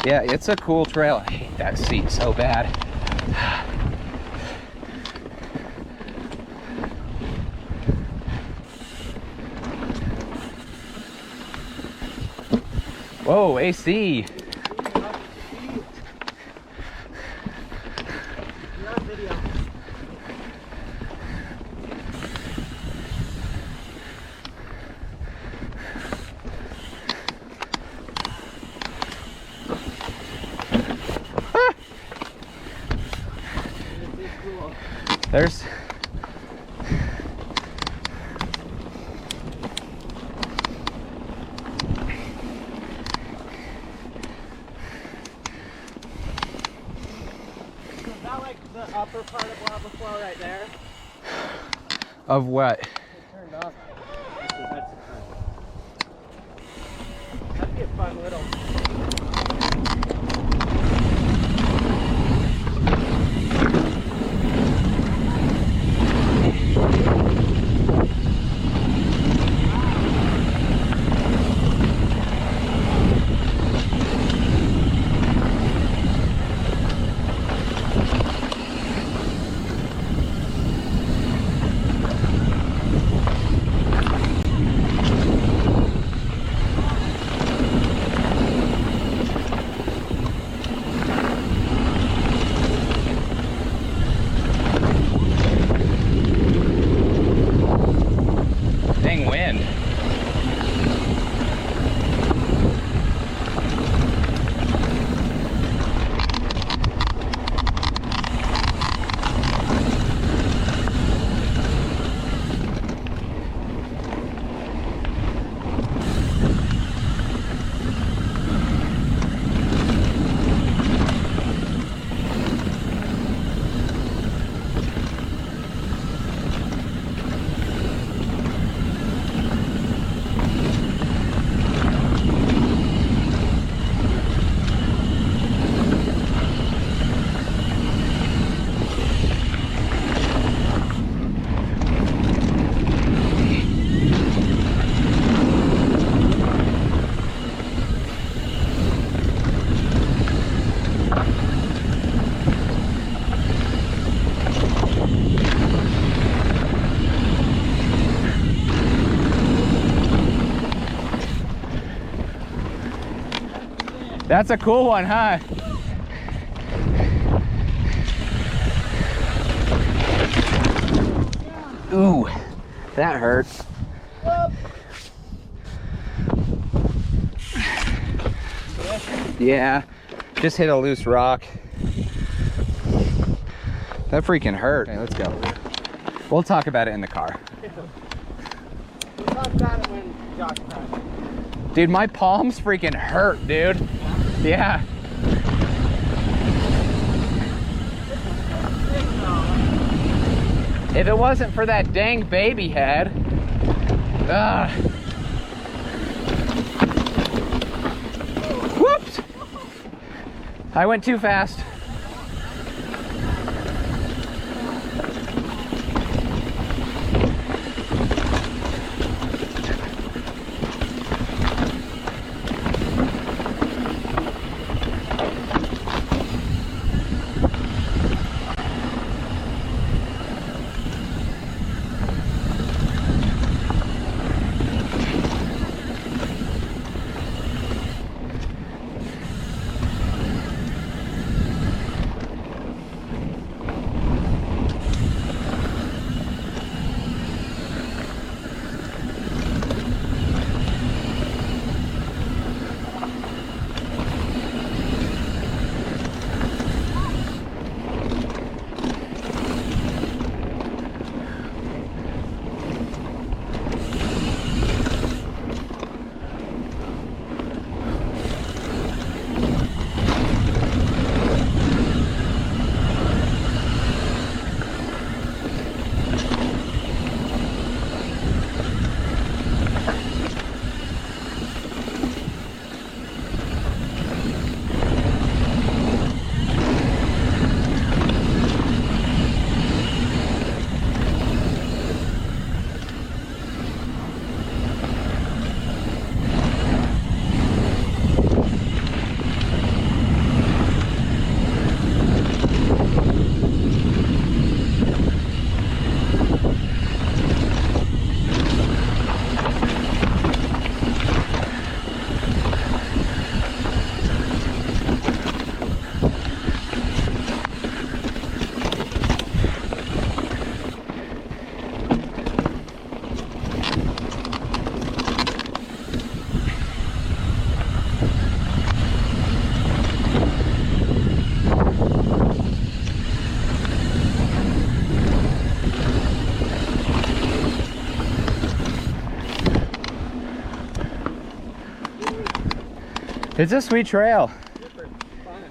Yeah, it's a cool trail. I hate that seat so bad. Whoa, AC. There's Is that like the upper part of lava flow right there? of what? It turned off. That'd be a fun little. Dang wind. That's a cool one, huh? Ooh, that hurts. Yeah, just hit a loose rock. That freaking hurt. Okay, let's go. We'll talk about it in the car. We'll talk about it when Josh crashes. Dude, my palms freaking hurt, dude. Yeah. If it wasn't for that dang baby head. Whoops! I went too fast. It's a sweet trail. Super fun.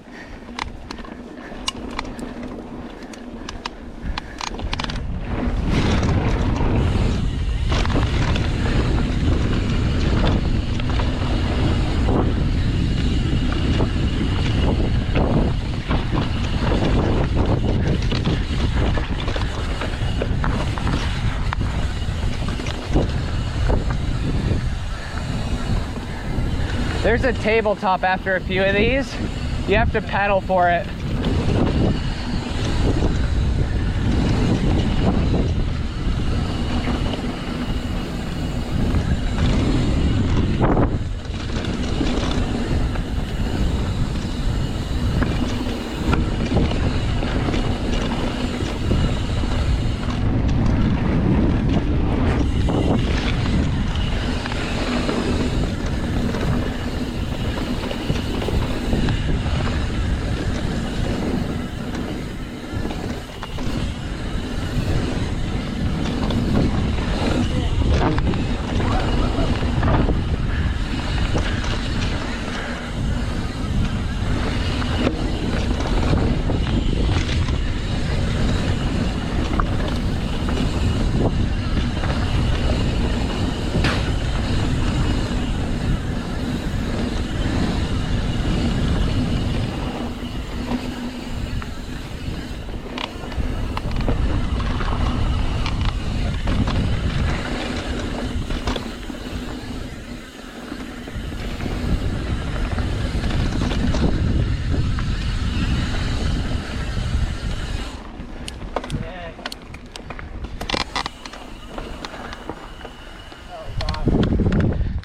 There's a tabletop after a few of these. You have to paddle for it.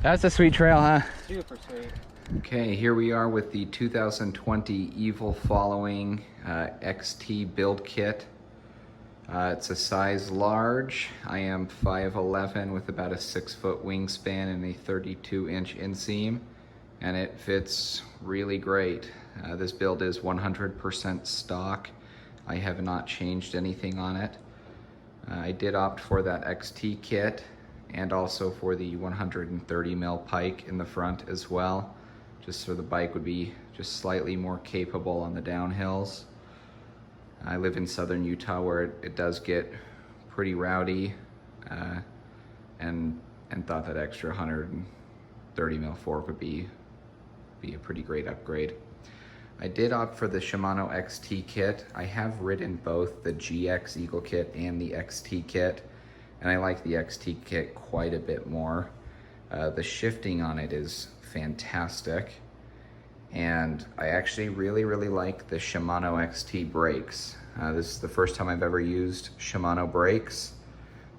That's a sweet trail, huh? Super sweet. Okay, here we are with the 2020 Evil Following XT build kit. It's a size large. I am 5'11" with about a 6-foot wingspan and a 32-inch inseam, and it fits really great. This build is 100% stock. I have not changed anything on it. I did opt for that XT kit and also for the 130 mil pike in the front as well, just so the bike would be just slightly more capable on the downhills. I live in southern Utah where it does get pretty rowdy, and thought that extra 130 mil fork would be a pretty great upgrade. I did opt for the Shimano XT kit. I have ridden both the GX Eagle kit and the XT kit, and I like the XT kit quite a bit more. The shifting on it is fantastic, and I actually really like the Shimano XT brakes. This is the first time I've ever used Shimano brakes.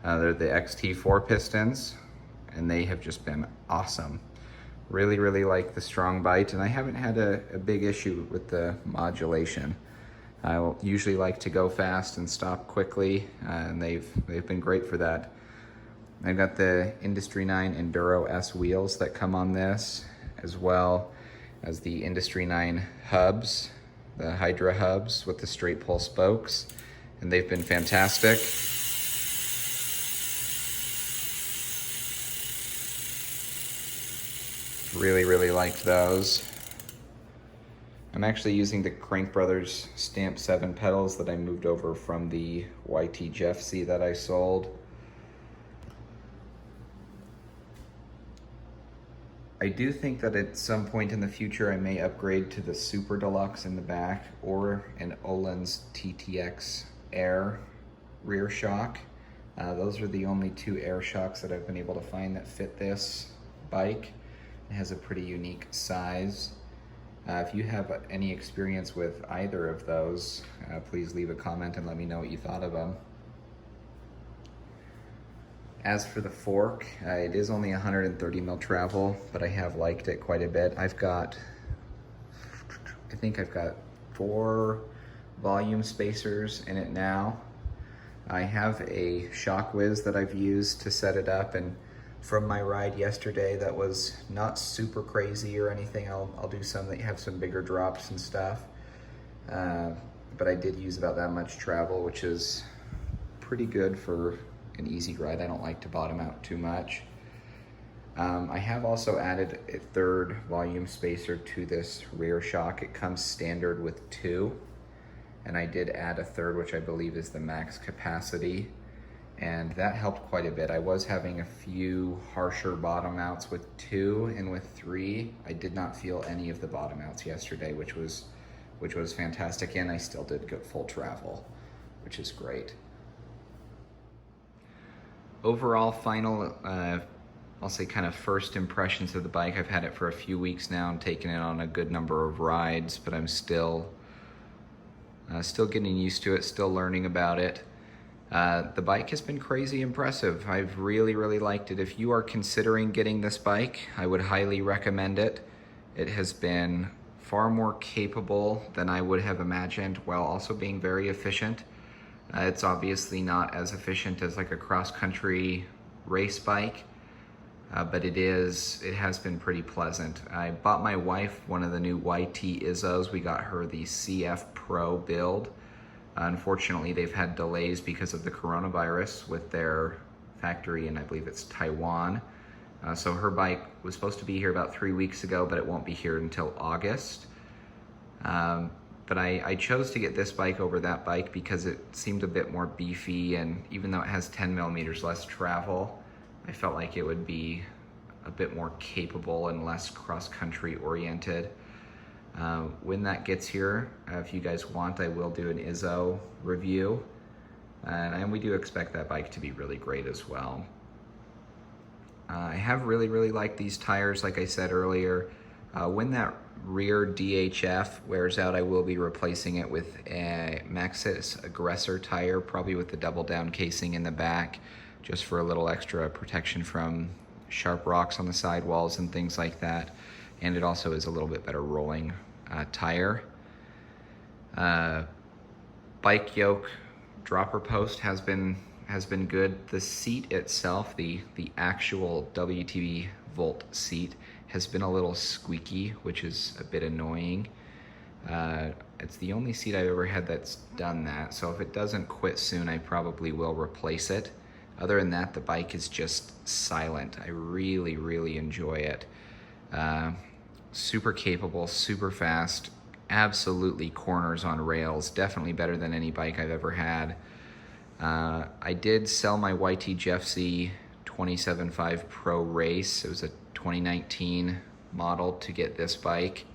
They're the XT 4 pistons, and they have just been awesome. Really like the strong bite, and I haven't had a big issue with the modulation. I usually like to go fast and stop quickly, and they've been great for that. I've got the Industry 9 Enduro S wheels that come on this, as well as the Industry 9 hubs, the Hydra hubs with the straight pull spokes, and they've been fantastic. Really liked those. I'm actually using the Crank Brothers Stamp 7 pedals that I moved over from the YT Jeff C that I sold. I do think that at some point in the future I may upgrade to the Super Deluxe in the back or an Öhlins TTX Air rear shock. Those are the only two air shocks that I've been able to find that fit this bike. It has a pretty unique size. If you have any experience with either of those, please leave a comment and let me know what you thought of them. As for the fork, it is only 130 mil travel, but I have liked it quite a bit. I think I've got 4 volume spacers in it now. I have a Shock Whiz that I've used to set it up, and from my ride yesterday that was not super crazy or anything. I'll do some that have some bigger drops and stuff, but I did use about that much travel, which is pretty good for an easy ride. I don't like to bottom out too much. I have also added a third volume spacer to this rear shock. It comes standard with 2, and I did add a third, which I believe is the max capacity, and that helped quite a bit. I was having a few harsher bottom outs with 2, and with 3, I did not feel any of the bottom outs yesterday, which was fantastic, and I still did good full travel, which is great. Overall, final, I'll say kind of first impressions of the bike. I've had it for a few weeks now and taken it on a good number of rides, but I'm still getting used to it, still learning about it. The bike has been crazy impressive. I've really liked it. If you are considering getting this bike, I would highly recommend it. It has been far more capable than I would have imagined, while also being very efficient. It's obviously not as efficient as like a cross-country race bike, but it has been pretty pleasant. I bought my wife one of the new YT Izzos. We got her the CF Pro build. Unfortunately, they've had delays because of the coronavirus with their factory in, I believe it's Taiwan. So her bike was supposed to be here about 3 weeks ago, but it won't be here until August. But I chose to get this bike over that bike because it seemed a bit more beefy, and even though it has 10 millimeters less travel, I felt like it would be a bit more capable and less cross-country oriented. When that gets here, if you guys want, I will do an Izzo review, and we do expect that bike to be really great as well. I have really liked these tires, like I said earlier. When that rear DHF wears out, I will be replacing it with a Maxxis Aggressor tire, probably with the double down casing in the back, just for a little extra protection from sharp rocks on the sidewalls and things like that. And it also is a little bit better rolling tire. Bike yoke dropper post has been good. The seat itself, the actual WTB Volt seat, has been a little squeaky, which is a bit annoying. It's the only seat I've ever had that's done that, so if it doesn't quit soon, I probably will replace it. Other than that, the bike is just silent. I really enjoy it. Super capable, super fast, absolutely corners on rails, definitely better than any bike I've ever had. I did sell my YT Jeffsy 27.5 Pro Race. It was a 2019 model to get this bike.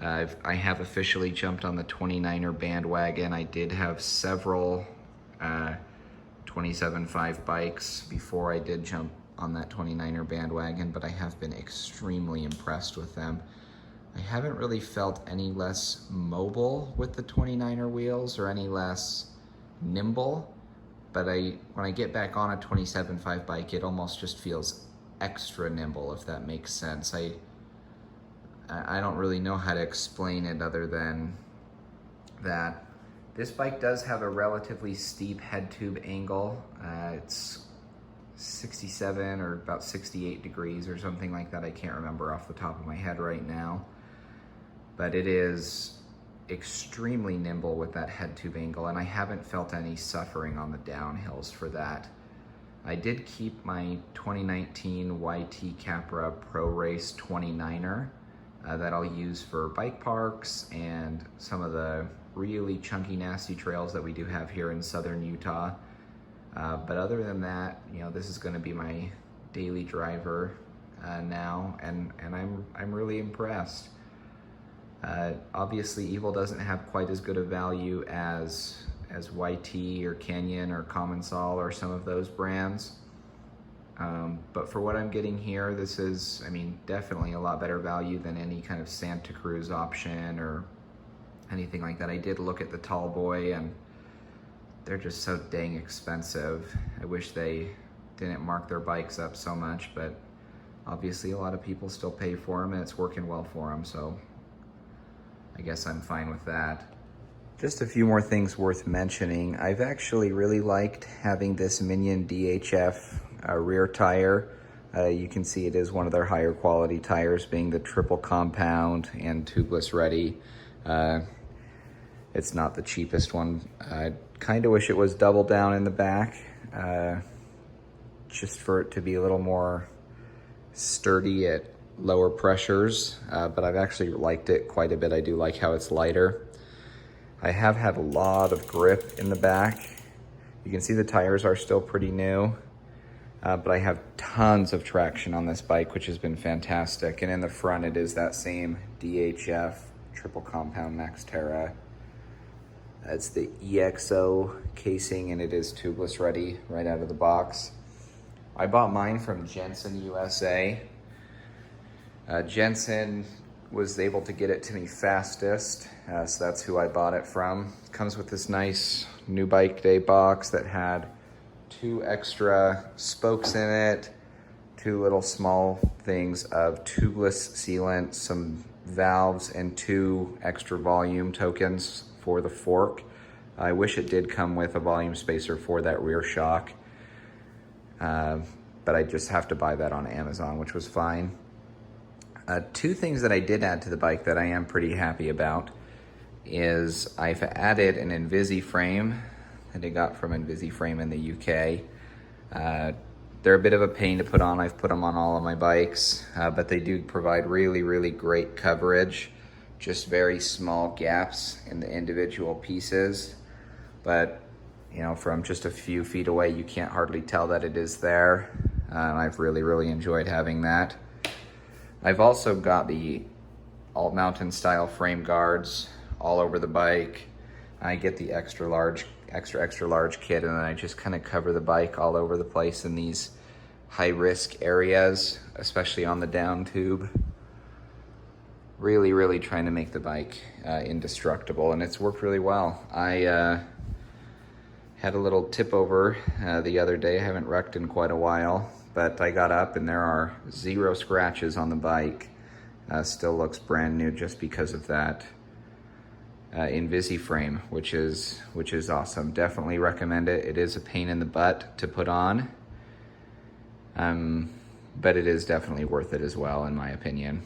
I have officially jumped on the 29er bandwagon. I did have several 27.5 bikes before I did jump on that 29er bandwagon, but I have been extremely impressed with them. I haven't really felt any less mobile with the 29er wheels or any less nimble, but when I get back on a 27.5 bike, it almost just feels extra nimble, if that makes sense. I don't really know how to explain it other than that. This bike does have a relatively steep head tube angle. It's 67 or about 68 degrees or something like that. I can't remember off the top of my head right now. But it is extremely nimble with that head tube angle, and I haven't felt any suffering on the downhills for that. I did keep my 2019 YT Capra Pro Race 29er that I'll use for bike parks and some of the really chunky, nasty trails that we do have here in southern Utah. But other than that, this is going to be my daily driver now, and I'm really impressed. Obviously, Evil doesn't have quite as good a value as YT or Canyon or Commensal or some of those brands. But for what I'm getting here, this is, definitely a lot better value than any kind of Santa Cruz option or anything like that. I did look at the Tall Boy, and they're just so dang expensive. I wish they didn't mark their bikes up so much, but obviously a lot of people still pay for them, and it's working well for them, so I guess I'm fine with that. Just a few more things worth mentioning. I've actually really liked having this Minion DHF rear tire. You can see it is one of their higher quality tires, being the triple compound and tubeless ready. It's not the cheapest one. I kind of wish it was double down in the back, just for it to be a little more sturdy at lower pressures, but I've actually liked it quite a bit. I do like how it's lighter. I have had a lot of grip in the back. You can see the tires are still pretty new, but I have tons of traction on this bike, which has been fantastic. And in the front, it is that same DHF triple compound Maxterra. It's the EXO casing, and it is tubeless ready right out of the box. I bought mine from Jensen USA. Jensen was able to get it to me fastest, so that's who I bought it from. It comes with this nice new bike day box that had 2 extra spokes in it, 2 little small things of tubeless sealant, some valves, and 2 extra volume tokens for the fork. I wish it did come with a volume spacer for that rear shock, but I just have to buy that on Amazon, which was fine. 2 things that I did add to the bike that I am pretty happy about is I've added an Invisi frame that I got from Invisi Frame in the UK. They're a bit of a pain to put on. I've put them on all of my bikes, but they do provide really, really great coverage. Just very small gaps in the individual pieces. But, you know, from just a few feet away, you can't hardly tell that it is there. I've really, really enjoyed having that. I've also got the Alt Mountain style frame guards all over the bike. I get the extra large kit, and then I just kind of cover the bike all over the place in these high risk areas, especially on the down tube. Really, really trying to make the bike indestructible, and it's worked really well. I had a little tip over the other day. I haven't wrecked in quite a while, but I got up and there are 0 scratches on the bike. Still looks brand new just because of that Invisi frame, which is awesome. Definitely recommend it. It is a pain in the butt to put on, but it is definitely worth it as well, in my opinion.